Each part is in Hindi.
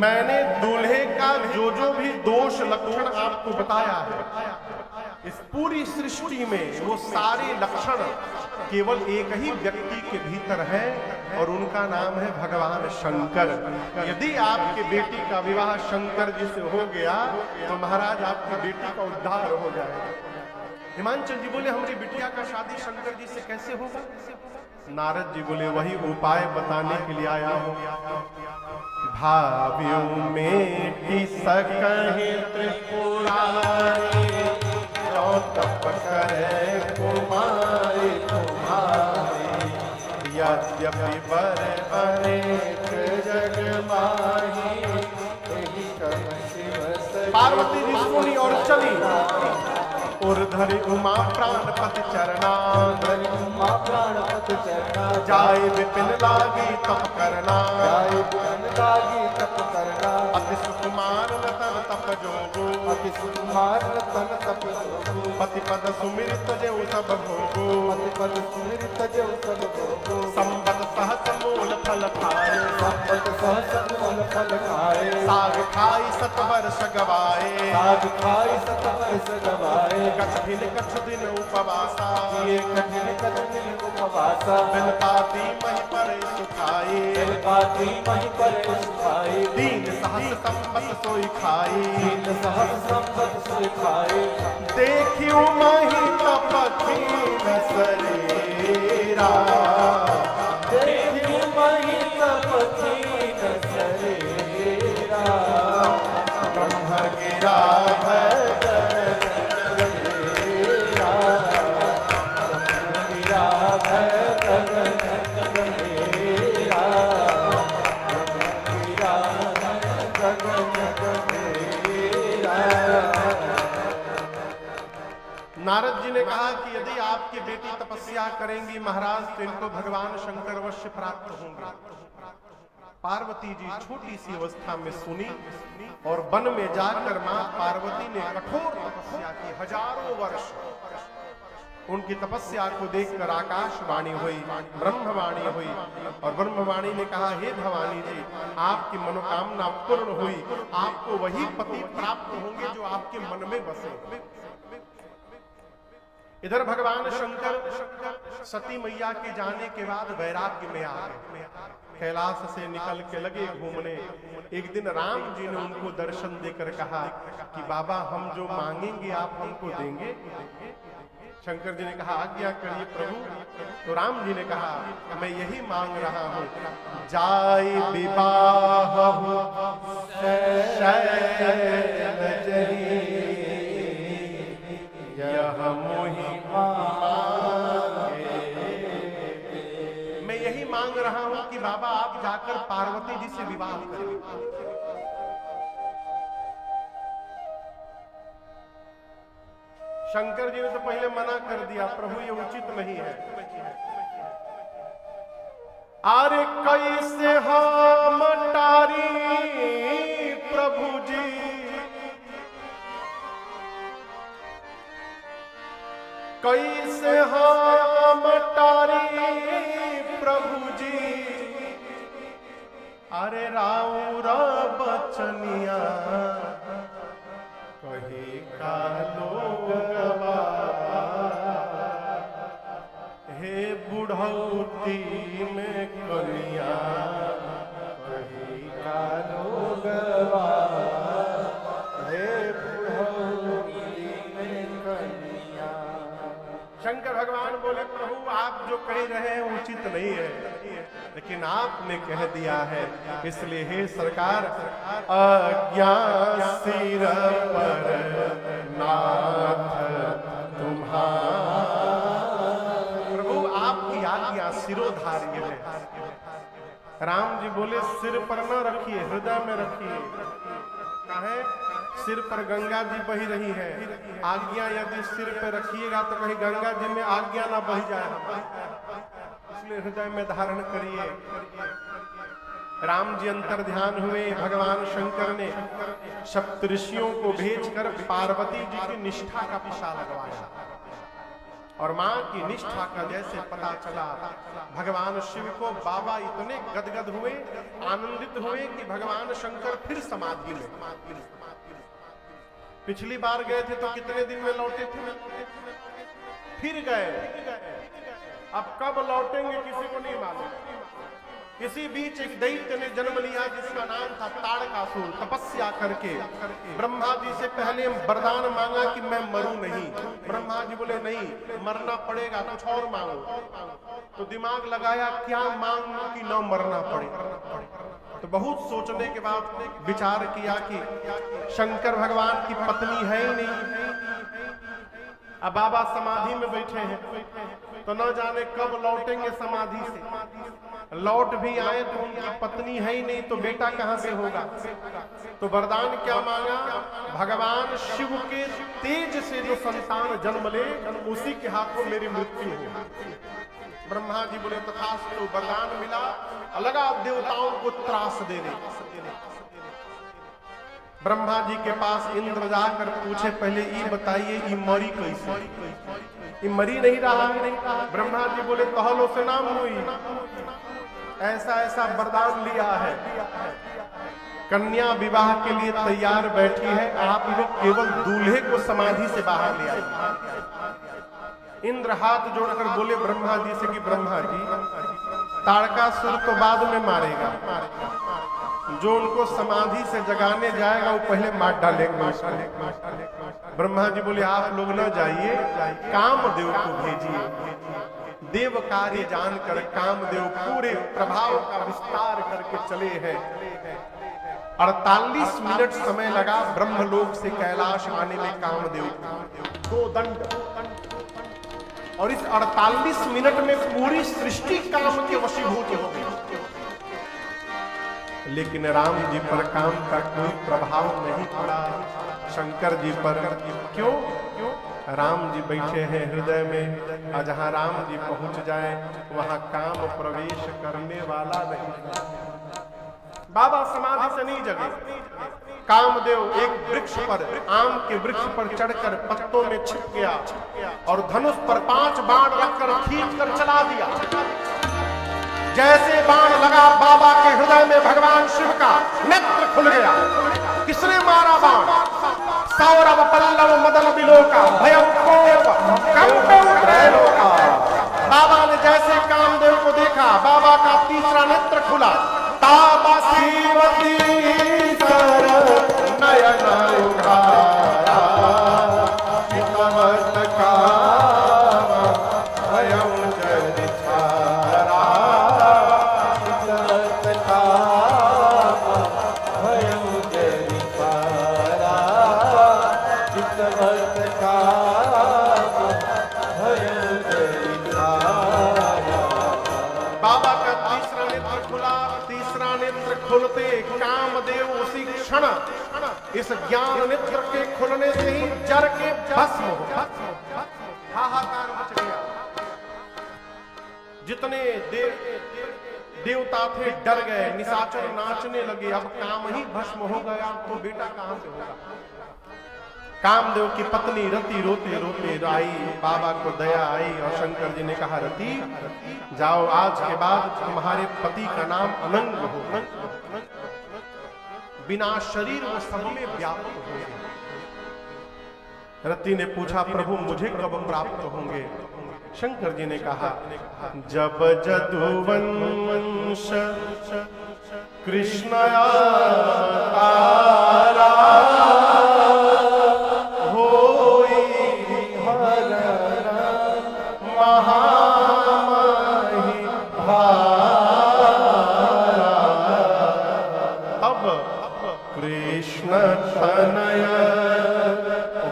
मैंने दूल्हे का जो भी दोष लक्षण आपको बताया है, इस पूरी सृष्टि में वो सारे लक्षण केवल एक ही व्यक्ति के भीतर है और उनका नाम है भगवान शंकर। यदि आपके बेटी का विवाह शंकर जी से हो गया तो महाराज आपकी बेटी का उद्धार हो जाएगा। हिमांचल जी बोले हमारी बिटिया का शादी शंकर जी से कैसे होगा? नारद जी बोले वही उपाय बताने के लिए आया हूं। भावियों में सकहे त्रिपुरारी, जो तप करे कुमारी कुमारी, यद्यपि वर अनेक जग माही, पार्वती जी सुनी और चली और धरि उमा प्राणपत चरना, धरि उमा प्राणपत चरना, जाए विपिन लागी तप करना, जाए विपिन लागी तप करना, अति सुकुमार नतन तप जोगो, अति सुकुमार नतन तप जोगो, पति पद सुमिरित जेउ सब भोगो, पति पद सुमिरित जेउ सब भोगो, संबत सहस मूल फल खाए, संबत सहस मूल फल खाए, साग खाई सत वर्ष गवाए, साग खाई सत वर्ष गवाए, कठिन दिन उपवासा, ये कठिन दिन उपवासा, बिलपाती मही पर सुखाई, बिलपाती मही पर सुखाई, दीन सहस संबत सोई खाई, दीन सहस संबत सोई खाई, देखियो मही तपखीन शरीरा, देखियो मही तपखीन शरीरा, ब्रह्म गिरा नारद जी ने कहा कि यदि आपकी बेटी तपस्या करेंगी महाराज तो इनको भगवान शंकर अवश्य प्राप्त होंगे। पार्वती जी छोटी सी अवस्था में सुनी और वन में जाकर मां पार्वती ने कठोर तपस्या की, हजारों वर्ष उनकी तपस्या को देखकर आकाशवाणी हुई, ब्रह्मवाणी हुई और ब्रह्मवाणी ने कहा हे भवानी जी आपकी मनोकामना पूर्ण हुई, आपको वही पति प्राप्त होंगे जो आपके मन में बसे। इधर भगवान शंकर सती मैया के जाने के बाद वैराग्य में आ गए, कैलाश से निकल के लगे घूमने। एक दिन राम जी ने उनको दर्शन देकर कहा कि बाबा हम जो मांगेंगे आप हमको देंगे? शंकर जी ने कहा आज्ञा करिए प्रभु। तो राम जी ने कहा मैं यही मांग रहा हूं, जाय विवाह यह मोहि मांगे। मैं यही मांग रहा हूं कि बाबा आप जाकर पार्वती जी से विवाह करें। शंकर जी ने तो पहले मना कर दिया, प्रभु ये उचित नहीं है। अरे कैसे हम टारी प्रभु जी, कैसे हम टारी प्रभु जी, अरे राउर बचनिया कही का लोगवा, हे बुढ़ौती में कनिया कही का लोगवा, हे बुढ़ौती में कनिया। शंकर भगवान बोले प्रभु आप जो कह रहे हैं उचित नहीं है, लेकिन आपने कह दिया है इसलिए हे सरकार अज्ञान सिर पर नाथ तुम्हारा। प्रभु आपकी आज्ञा सिरोधार्य है। राम जी बोले सिर पर न रखिए, हृदय में रखिए। कहे सिर पर गंगा जी बही रही है, आज्ञा यदि सिर पर रखिएगा तो कहीं गंगा जी में आज्ञा ना बही जाए, इसलिए हृदय में धारण करिए। राम जी अंतर ध्यान हुए। भगवान शंकर ने सप्तऋषियों को भेजकर पार्वती जी की निष्ठा का पता लगवाया और मां की निष्ठा का जैसे पता चला, भगवान शिव को बाबा इतने गदगद हुए, आनंदित हुए कि भगवान शंकर फिर समाधि में। पिछली बार गए थे तो कितने दिन में लौटे थे, फिर गए, अब कब लौटेंगे किसी को नहीं मालूम। इसी बीच एक दैत्य ने जन्म लिया जिसका नाम था ताड़कासुर। तपस्या करके ब्रह्मा जी से पहले वरदान मांगा कि मैं मरूं नहीं। ब्रह्मा जी बोले नहीं, मरना पड़ेगा, कुछ और मांगो। तो दिमाग लगाया क्या मांगूं कि न मरना पड़े। तो बहुत सोचने के बाद विचार किया कि शंकर भगवान की पत्नी है ही नहीं, अब बाबा समाधि में बैठे हैं, तो न जाने कब लौटेंगे समाधि से। लौट भी आए तो उनकी पत्नी है ही नहीं, तो बेटा कहां से होगा। तो वरदान क्या मांगा, भगवान शिव के तेज से जो संतान जन्म ले उसी के हाथों मेरी मृत्यु हो। ब्रह्मा जी बोले तथास्तु, वरदान मिला, लगा देवताओं को त्रास देने। ब्रह्मा जी के पास इंद्र जाकर पूछे, पहले ये बताइए ये मरी कैसे, ये मरी नहीं रहा। ब्रह्मा जी बोले कहलो से नाम हुई, ऐसा ऐसा वरदान लिया है, कन्या विवाह के लिए तैयार बैठी है, आप लोग केवल दूल्हे को समाधि से बाहर ले आइए। इंद्र हाथ जोड़कर बोले ब्रह्मा जी से कि ब्रह्मा जी, ताड़कासुर तो बाद में मारेगा, जो उनको समाधि से जगाने जाएगा वो पहले मार डालेंगे उसको। ब्रह्मा जी बोले आप लोग न जाइए, कामदेव को भेजिए। देव कार्य जानकर कामदेव पूरे प्रभाव का विस्तार करके चले हैं। 48 मिनट समय लगा ब्रह्मलोक से कैलाश आने में कामदेव को। 2 दंड, और इस 48 मिनट में पूरी सृष्टि काम के वशीभूत हो गई। लेकिन राम जी पर काम का कोई प्रभाव नहीं पड़ा, शंकर जी पर। क्यों? राम जी बैठे हैं हृदय में, और जहां राम जी पहुंच जाए वहां काम प्रवेश करने वाला नहीं। बाबा समाधि से नहीं जगे। कामदेव एक वृक्ष पर, आम के वृक्ष पर चढ़कर पत्तों में छिप गया और धनुष पर 5 बाण रखकर खींचकर चला दिया। जैसे बाण लगा बाबा के हृदय में भगवान शिव का नेत्र खुल गया। किसने मारा बाण? सौरव पल्लव मदन विलोका भयं कोप कंपे त्रैलोका। बाबा ने जैसे कामदेव को देखा, बाबा का तीसरा नेत्र खुला। तापसीवती सर नयन उघारा, हितवत काम भयं जनिछारा, हितवत काम भयं जनिछारा, हितवत काम भयं जनिछारा। बाबा का तीसरा नेत्र खुला। तीसरा नेत्र खुलते कामदेव उसी क्षण इस ज्ञान नेत्र के खुलने से ही जर के भस्म हो। हाहाकार मच गया। जितने देवता थे डर गए, निशाचर नाचने लगे। अब काम ही भस्म हो गया तो बेटा कहां से होगा। कामदेव की पत्नी रति रोते रोते आई, बाबा को दया आई और शंकर जी ने कहा रति जाओ, आज के बाद तुम्हारे पति का नाम अनंग हो, बिना शरीर वो सब में व्याप्त होंगे। रति ने पूछा प्रभु मुझे कब प्राप्त होंगे? शंकर जी ने कहा जब जदुवंश कृष्ण अवतारा कृष्ण तनय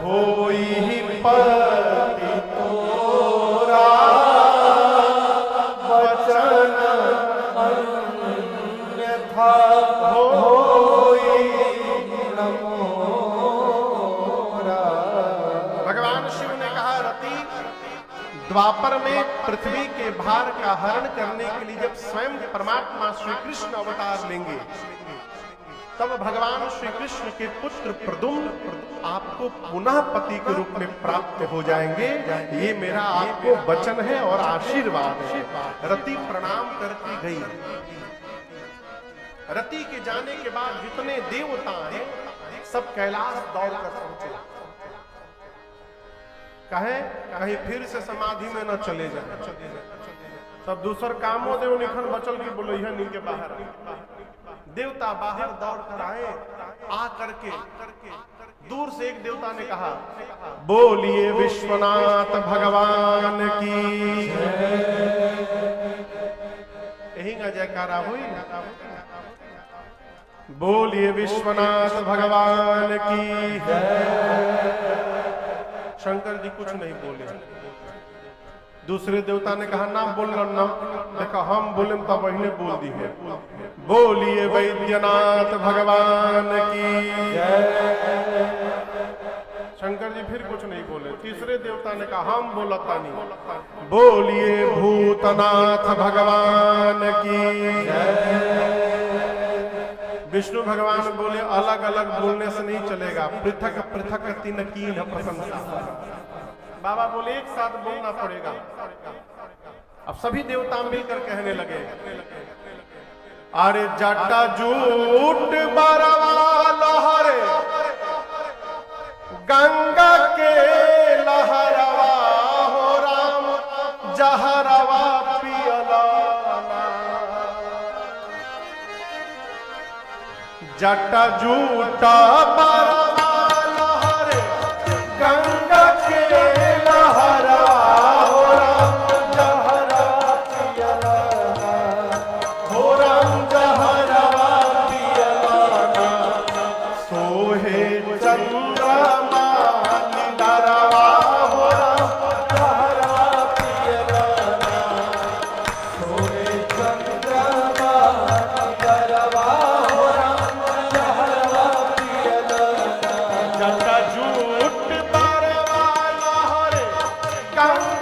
होई पति तोरा, वचन अन्यथा होई न मोरा। भगवान शिव ने कहा रति, द्वापर में पृथ्वी के भार का हरण करने के लिए जब स्वयं परमात्मा श्री कृष्ण अवतार लेंगे तब भगवान श्री कृष्ण के पुत्र प्रद्युम्न आपको पुनः पति के रूप में प्राप्त हो जाएंगे। ये मेरा आपको वचन है और आशीर्वाद है। रति प्रणाम करती गई। रति के जाने के बाद जितने देवता हैं सब कैलाश दौड़कर पहुंचे। कहीं फिर से समाधि में न चले जाए। सब दूसर कामों देव निखन बचल की बोलो यह नी के बाहर। देवता बाहर दौड़ कर आए। आ करके दूर से एक देवता ने कहा, बोलिए विश्वनाथ भगवान की। यही का जयकारा हुई। बोलिए विश्वनाथ भगवान की। शंकर जी कुछ नहीं बोले। दूसरे देवता ने कहा ना बोलना ना। देखा हम बोले तब वही बोल दी है। बोलिए वैद्यनाथ भगवान की। शंकर जी फिर कुछ नहीं बोले। तीसरे देवता ने कहा हम बोलता नहीं। बोलिए भूतनाथ भगवान की। विष्णु भगवान बोले अलग अलग बोलने से नहीं चलेगा, पृथक पृथक तीन कीन प्रशंसा। बाबा बोले एक साथ बोलना पड़ेगा। अब सभी देवता मिलकर कहने लगे, अरे जटा जूट बरवा लहरे गंगा के लहरवा हो राम जहरवा पियला। जटा जूटा बरवा लहरे गंगा के लहरवा हो राम जहरवा पियला। हो राम जहरवा पियला। सोहे चंद्रमा लीलरवा हो राम जहरवा पियला। सोहे चंद्रमा लीलरवा हो राम जहरवा पियला। जटा जूट बरवा लहरे गंगा